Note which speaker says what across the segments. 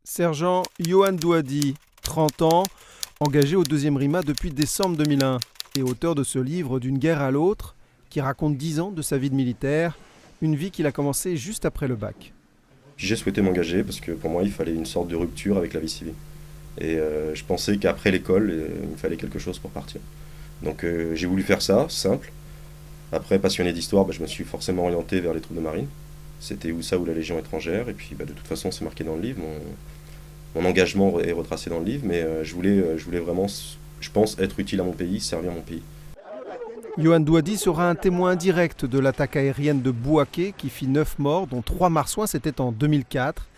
Speaker 1: Sergent Yohann Douadi, 30 ans, engagé au 2e RIMA depuis décembre 2001 et auteur de ce livre D'une guerre à l'autre qui raconte 10 ans de sa vie de militaire, une vie qu'il a commencée juste après le bac.
Speaker 2: J'ai souhaité m'engager parce que pour moi il fallait une sorte de rupture avec la vie civile. Et je pensais qu'après l'école il me fallait quelque chose pour partir. Donc j'ai voulu faire ça, simple. Après, passionné d'histoire, je me suis forcément orienté vers les troupes de marine. C'était ou ça ou la Légion étrangère. Et puis de toute façon c'est marqué dans le livre. Mon engagement est retracé dans le livre, mais je voulais vraiment, je pense, être utile à mon pays, servir mon pays.
Speaker 1: Yohann Douadi sera un témoin direct de l'attaque aérienne de Bouaké qui fit 9 morts, dont 3 marsouins, c'était en 2004.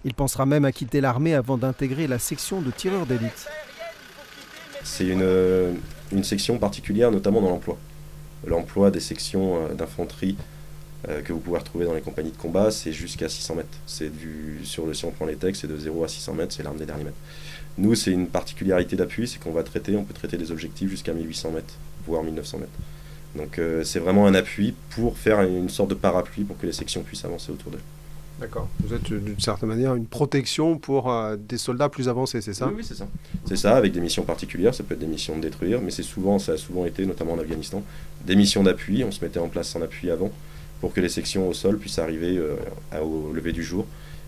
Speaker 1: Il pensera même à quitter l'armée avant d'intégrer la section de tireurs d'élite.
Speaker 2: C'est une section particulière, notamment dans l'emploi. L'emploi des sections d'infanterie que vous pouvez retrouver dans les compagnies de combat, c'est jusqu'à 600 mètres. Si on prend les textes, c'est de 0 à 600 mètres, c'est l'arme des derniers mètres. Nous, c'est une particularité d'appui, c'est qu'on peut traiter des objectifs jusqu'à 1800 mètres, voire 1900 mètres. Donc c'est vraiment un appui pour faire une sorte de parapluie pour que les sections puissent avancer autour d'eux.
Speaker 3: D'accord. Vous êtes d'une certaine manière une protection pour des soldats plus avancés, c'est ça ?
Speaker 2: Oui, c'est ça. C'est ça, avec des missions particulières, ça peut être des missions de détruire, mais ça a souvent été, notamment en Afghanistan, des missions d'appui. On se mettait en place en appui avant pour que les sections au sol puissent arriver au lever du jour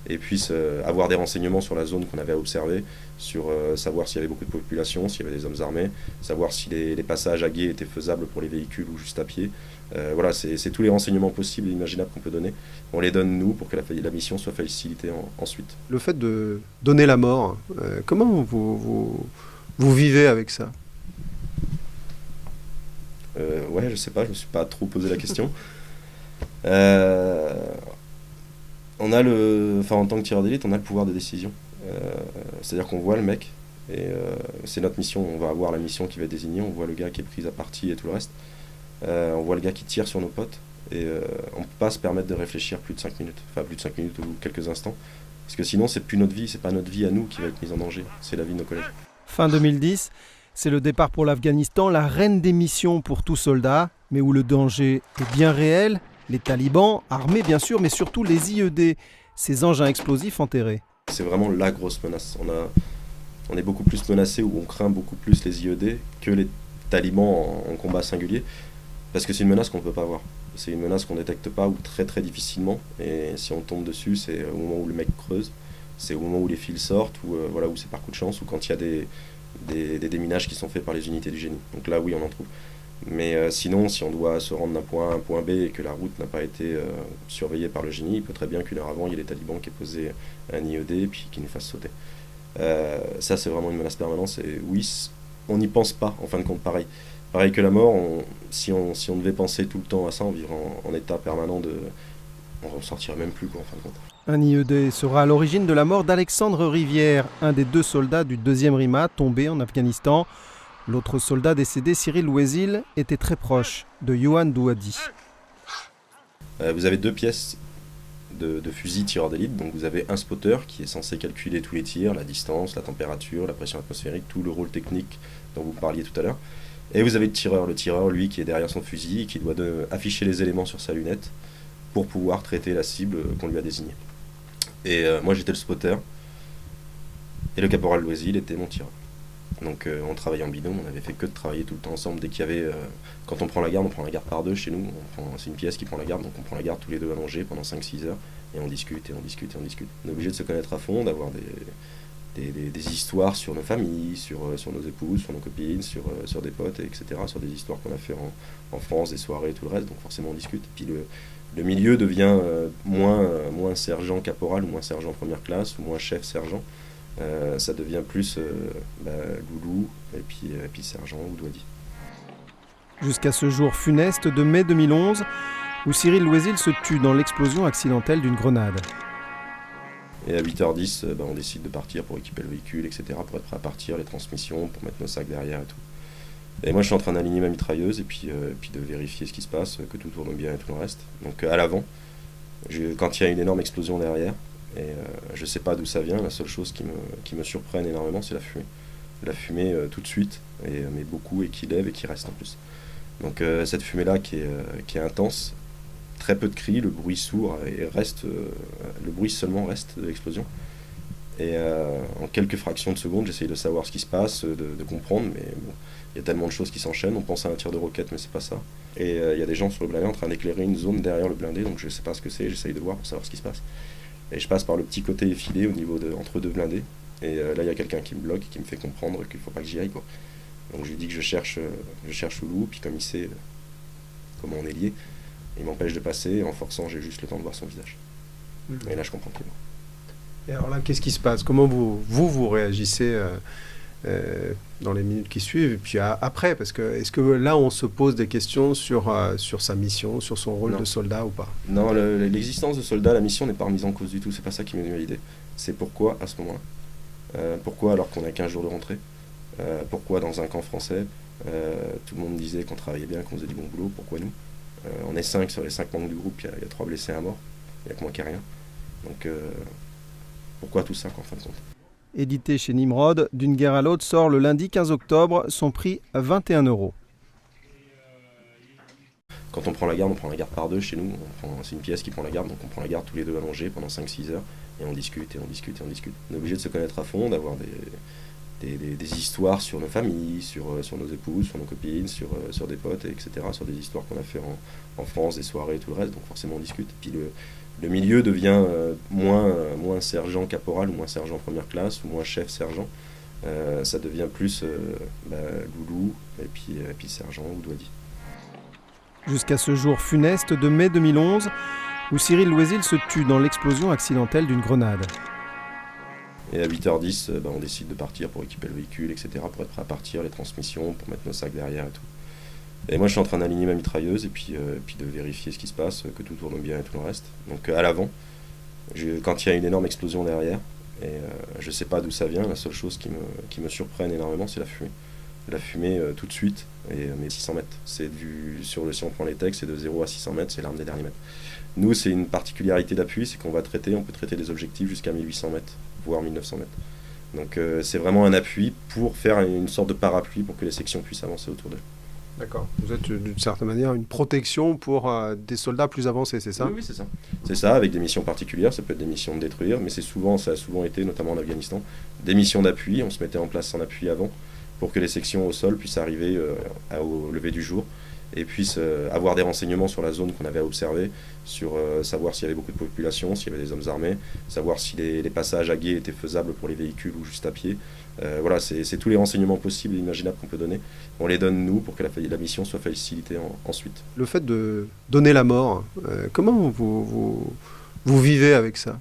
Speaker 2: et puissent avoir des renseignements sur la zone qu'on avait à observer, sur savoir s'il y avait beaucoup de population, s'il y avait des hommes armés, savoir si les passages à gué étaient faisables pour les véhicules ou juste à pied. Voilà, c'est tous les renseignements possibles et imaginables qu'on peut donner. On les donne nous pour que la mission soit facilitée ensuite.
Speaker 3: Le fait de donner la mort, comment vous vivez avec ça ?
Speaker 2: Ouais, je sais pas, je me suis pas trop posé la question. En tant que tireur d'élite, on a le pouvoir de décision. C'est-à-dire qu'on voit le mec, et c'est notre mission, on va avoir la mission qui va être désignée, on voit le gars qui est pris à partie et tout le reste. On voit le gars qui tire sur nos potes, et on ne peut pas se permettre de réfléchir plus de 5 minutes, enfin plus de 5 minutes ou quelques instants, parce que sinon c'est plus notre vie, c'est pas notre vie à nous qui va être mise en danger, c'est la vie de nos collègues.
Speaker 1: Fin 2010, c'est le départ pour l'Afghanistan, la reine des missions pour tout soldat, mais où le danger est bien réel. Les talibans, armés bien sûr, mais surtout les IED, ces engins explosifs enterrés.
Speaker 2: C'est vraiment la grosse menace. On est beaucoup plus menacé, ou on craint beaucoup plus les IED que les talibans en combat singulier, parce que c'est une menace qu'on ne peut pas voir. C'est une menace qu'on ne détecte pas ou très très difficilement, et si on tombe dessus, c'est au moment où le mec creuse, c'est au moment où les fils sortent, ou où c'est par coup de chance, ou quand il y a des déminages qui sont faits par les unités du génie. Donc là, oui, on en trouve. Mais sinon, si on doit se rendre d'un point A à un point B et que la route n'a pas été surveillée par le génie, il peut très bien qu'une heure avant, il y ait les talibans qui aient posé un IED et puis qui nous fassent sauter. Ça, c'est vraiment une menace permanente. Et oui, on n'y pense pas, en fin de compte, pareil. Pareil que la mort, si on devait penser tout le temps à ça, on vivrait en état permanent de... On ne sortirait même plus, quoi, en fin de compte.
Speaker 1: Un IED sera à l'origine de la mort d'Alexandre Rivière, un des 2 soldats du 2e RIMA tombé en Afghanistan. L'autre soldat décédé, Cyril Louésil, était très proche de Yohann Douadi.
Speaker 2: Vous avez 2 pièces de fusil tireur d'élite, donc vous avez un spotter qui est censé calculer tous les tirs, la distance, la température, la pression atmosphérique, tout le rôle technique dont vous parliez tout à l'heure. Et vous avez le tireur, lui, qui est derrière son fusil et qui doit afficher les éléments sur sa lunette pour pouvoir traiter la cible qu'on lui a désignée. Et moi j'étais le spotter, et le caporal Louésil était mon tireur. Donc on travaillait en binôme, on avait fait que de travailler tout le temps ensemble. Dès qu'il y avait, quand on prend la garde par 2 chez nous, c'est une pièce qui prend la garde, donc on prend la garde tous les 2 allongés pendant 5-6 heures, et on discute, et on discute, et on discute. On est obligé de se connaître à fond, d'avoir des histoires sur nos familles, sur nos épouses, sur nos copines, sur des potes, etc., sur des histoires qu'on a fait en France, des soirées et tout le reste, donc forcément on discute. Puis le milieu devient moins sergent caporal, ou moins sergent première classe, ou moins chef sergent. Ça devient plus Loulou et puis Sergent ou Douadi.
Speaker 1: Jusqu'à ce jour funeste de mai 2011, où Cyril Louésil se tue dans l'explosion accidentelle d'une grenade.
Speaker 2: Et à 8h10, on décide de partir pour équiper le véhicule, etc., pour être prêt à partir, les transmissions, pour mettre nos sacs derrière et tout. Et moi je suis en train d'aligner ma mitrailleuse et puis de vérifier ce qui se passe, que tout tourne bien et tout le reste. Donc à l'avant, quand il y a une énorme explosion derrière, et je sais pas d'où ça vient, la seule chose qui me surprenne énormément, c'est la fumée. La fumée tout de suite, mais beaucoup, et qui lève et qui reste en plus. Donc cette fumée-là qui est intense, très peu de cris, le bruit sourd, et le bruit seulement reste de l'explosion. Et en quelques fractions de secondes, j'essaye de savoir ce qui se passe, de comprendre, mais bon, il y a tellement de choses qui s'enchaînent. On pense à un tir de roquette, mais c'est pas ça. Et il y a des gens sur le blindé en train d'éclairer une zone derrière le blindé, donc je sais pas ce que c'est, j'essaye de voir pour savoir ce qui se passe. Et je passe par le petit côté effilé au niveau entre deux blindés. Et là, il y a quelqu'un qui me bloque, qui me fait comprendre qu'il faut pas que j'y aille, quoi. Donc je lui dis que je cherche Loulou, puis comme il sait comment on est lié, il m'empêche de passer, et en forçant, j'ai juste le temps de voir son visage. Et là, je comprends qu'il est mort.
Speaker 3: Et alors là, qu'est-ce qui se passe? Comment vous réagissez dans les minutes qui suivent et puis après? Parce que est-ce que là, on se pose des questions sur sa mission, sur son rôle de soldat ou pas?
Speaker 2: Non, l'existence de soldat, la mission n'est pas remise en cause du tout. C'est pas ça qui m'est venu à l'idée. C'est pourquoi à ce moment-là. Pourquoi alors qu'on a 15 jours de rentrée? Pourquoi dans un camp français, tout le monde disait qu'on travaillait bien, qu'on faisait du bon boulot? Pourquoi nous? On est 5 sur les 5 membres du groupe, il y a 3 blessés à mort. Il n'y a que moi qui ai rien. Donc pourquoi tout ça, en fin de compte?
Speaker 1: Édité chez Nimrod, D'une guerre à l'autre sort le lundi 15 octobre, son prix 21 €.
Speaker 2: Quand on prend la garde par deux chez nous. C'est une pièce qui prend la garde, donc on prend la garde tous les deux allongés pendant 5-6 heures, et on discute, et on discute, et on discute. On est obligé de se connaître à fond, d'avoir des histoires sur nos familles, sur nos épouses, sur nos copines, sur des potes, etc., sur des histoires qu'on a fait en France, des soirées et tout le reste, donc forcément on discute. Puis le milieu devient moins sergent caporal, ou moins sergent première classe, ou moins chef sergent. Ça devient plus Loulou, et puis sergent ou Douadi.
Speaker 1: Jusqu'à ce jour funeste de mai 2011, où Cyril Loisil se tue dans l'explosion accidentelle d'une grenade.
Speaker 2: Et à 8h10, on décide de partir pour équiper le véhicule, etc., pour être prêt à partir, les transmissions, pour mettre nos sacs derrière et tout. Et moi je suis en train d'aligner ma mitrailleuse et puis de vérifier ce qui se passe, que tout tourne bien et tout le reste. Donc à l'avant, quand il y a une énorme explosion derrière, et je sais pas d'où ça vient, la seule chose qui me surprenne énormément, c'est la fumée. La fumée tout de suite, mais 600 mètres. Si on prend les textes, c'est de 0 à 600 mètres, c'est l'arme des derniers mètres. Nous, c'est une particularité d'appui, c'est qu'on peut traiter des objectifs jusqu'à 1800 mètres, voire 1900 mètres. Donc c'est vraiment un appui pour faire une sorte de parapluie pour que les sections puissent avancer autour d'eux.
Speaker 3: D'accord. Vous êtes d'une certaine manière une protection pour des soldats plus avancés, c'est ça?
Speaker 2: Oui, c'est ça. C'est ça, avec des missions particulières, ça peut être des missions de détruire, mais ça a souvent été, notamment en Afghanistan, des missions d'appui. On se mettait en place en appui avant, pour que les sections au sol puissent arriver au lever du jour et puissent avoir des renseignements sur la zone qu'on avait à observer, sur savoir s'il y avait beaucoup de population, s'il y avait des hommes armés, savoir si les passages à gué étaient faisables pour les véhicules ou juste à pied. Voilà, c'est tous les renseignements possibles et imaginables qu'on peut donner. On les donne nous pour que la mission soit facilitée ensuite.
Speaker 3: Le fait de donner la mort, comment vous vivez avec ça?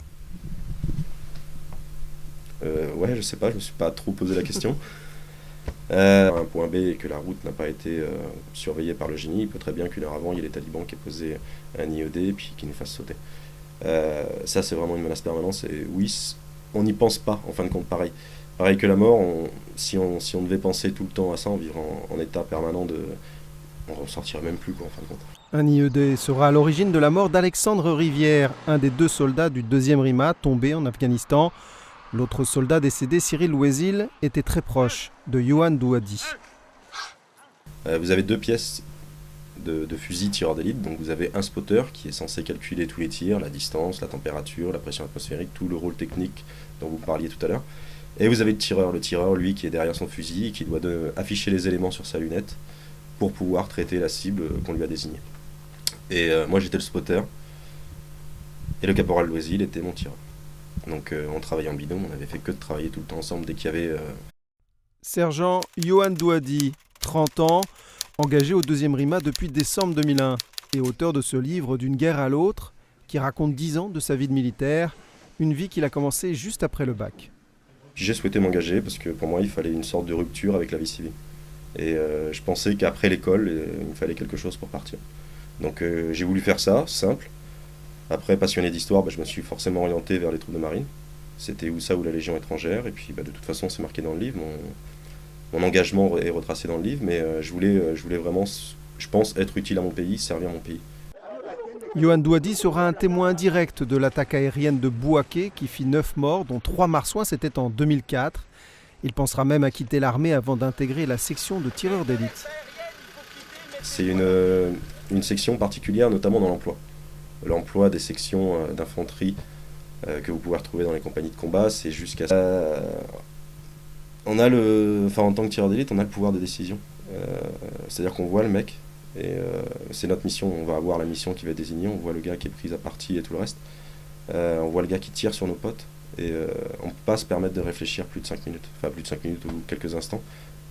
Speaker 2: Ouais, je sais pas, je me suis pas trop posé la question. Un point B et que la route n'a pas été surveillée par le génie, il peut très bien qu'une heure avant, il y ait les talibans qui aient posé un IED et puis qui nous fassent sauter. Ça, c'est vraiment une menace permanente. Et oui, on n'y pense pas, en fin de compte, pareil. Pareil que la mort, si on devait penser tout le temps à ça, on vivrait en état permanent on ne ressortirait même plus, quoi, en fin de compte.
Speaker 1: Un IED sera à l'origine de la mort d'Alexandre Rivière, un des 2 soldats du 2e RIMA tombé en Afghanistan. L'autre soldat décédé, Cyril Loisil, était très proche de Yohan Douadi.
Speaker 2: Vous avez 2 pièces de fusil tireur d'élite, donc vous avez un spotter qui est censé calculer tous les tirs, la distance, la température, la pression atmosphérique, tout le rôle technique dont vous parliez tout à l'heure. Et vous avez le tireur, lui, qui est derrière son fusil et qui doit afficher les éléments sur sa lunette pour pouvoir traiter la cible qu'on lui a désignée. Et moi j'étais le spotter, et le caporal Loisil était mon tireur. Donc on travaillait en binôme, on n'avait fait que de travailler tout le temps ensemble dès qu'il y avait...
Speaker 1: Sergent Yohan Douadi, 30 ans, engagé au 2e RIMA depuis décembre 2001 et auteur de ce livre D'une guerre à l'autre qui raconte 10 ans de sa vie de militaire, une vie qu'il a commencée juste après le bac.
Speaker 2: J'ai souhaité m'engager parce que pour moi il fallait une sorte de rupture avec la vie civile. Et je pensais qu'après l'école, il me fallait quelque chose pour partir. Donc j'ai voulu faire ça, simple. Après, passionné d'histoire, je me suis forcément orienté vers les troupes de marine. C'était ou ça ou la Légion étrangère. Et puis de toute façon, c'est marqué dans le livre. Mon engagement est retracé dans le livre. Mais je voulais vraiment, je pense, être utile à mon pays, servir mon pays.
Speaker 1: Yohan Douadi sera un témoin indirect de l'attaque aérienne de Bouaké qui fit 9 morts, dont 3 marsouins, c'était en 2004. Il pensera même à quitter l'armée avant d'intégrer la section de tireurs d'élite.
Speaker 2: C'est une section particulière, notamment dans l'emploi. L'emploi des sections d'infanterie que vous pouvez retrouver dans les compagnies de combat. C'est jusqu'à on a en tant que tireur d'élite, on a le pouvoir de décision. C'est-à-dire qu'on voit le mec, et c'est notre mission. On va avoir la mission qui va être désignée, on voit le gars qui est pris à partie et tout le reste. On voit le gars qui tire sur nos potes, et on ne peut pas se permettre de réfléchir plus de 5 minutes, enfin plus de 5 minutes ou quelques instants,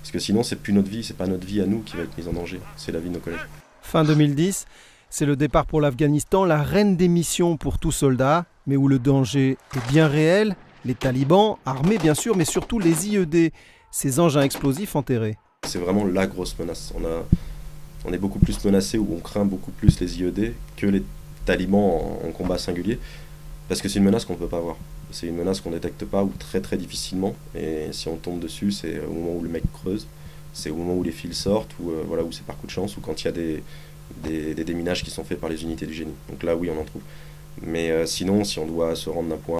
Speaker 2: parce que sinon c'est plus notre vie, c'est pas notre vie à nous qui va être mise en danger, c'est la vie de nos collègues.
Speaker 1: Fin 2010, c'est le départ pour l'Afghanistan, la reine des missions pour tout soldat, mais où le danger est bien réel, les talibans, armés bien sûr, mais surtout les IED, ces engins explosifs enterrés.
Speaker 2: C'est vraiment la grosse menace. On est beaucoup plus menacé, ou on craint beaucoup plus les IED que les talibans en combat singulier, parce que c'est une menace qu'on ne peut pas voir. C'est une menace qu'on ne détecte pas ou très très difficilement, et si on tombe dessus, c'est au moment où le mec creuse, c'est au moment où les fils sortent, ou où c'est par coup de chance, ou quand il y a des déminages qui sont faits par les unités du génie. Donc là oui, on en trouve. Mais sinon, si on doit se rendre d'un point